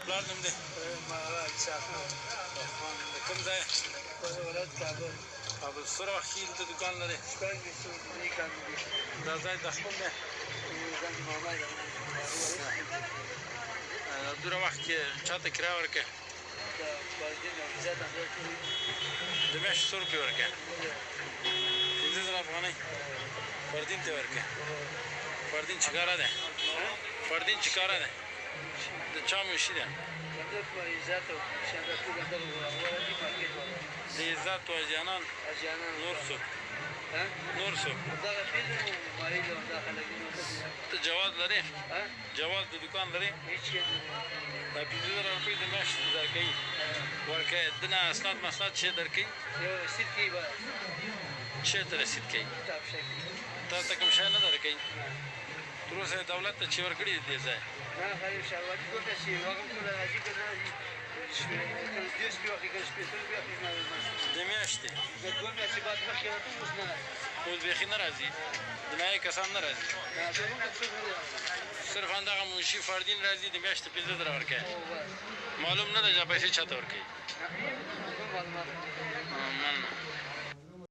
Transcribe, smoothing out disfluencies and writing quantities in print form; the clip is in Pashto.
پلار نوم دی؟ د کوم ځای؟ کابل. څومره وخت کېږي دلته دوکان لرې؟ دا ځای د خپل دی؟ دومره وخت کې چا ته کرایه ورکوې؟ د میاشتې 100 روپۍ ورکوې؟ 15,000 افغانۍ فردین ته ورکوې؟ فردین چې کاره دی؟ فردین چې کاره دی؟ د چا موشي دی؟ د عزت و اجانان نور څوک؟ نور څوک؟ ته جواز لرې؟ جواز د دوکان لرې؟ دا 15,000 روپۍ د میاشتې درکوي ورکوې دنه اسناد مسناد شی درکوي؟ شی ته رسید کوي؟ تا ته کوم شی نه درکوي؟ تر اوسه دولت ته چې ورکړي دي دې ځای؟ د میاشتې اوس بیخي نه راځي؟ جنایي کسان نه راځي؟ صرف همدغه منشي فردین راځي د میاشتې 15,000 ورکوي؟ معلوم نه ده چې پیسې چا ته ورکوي؟ مننه.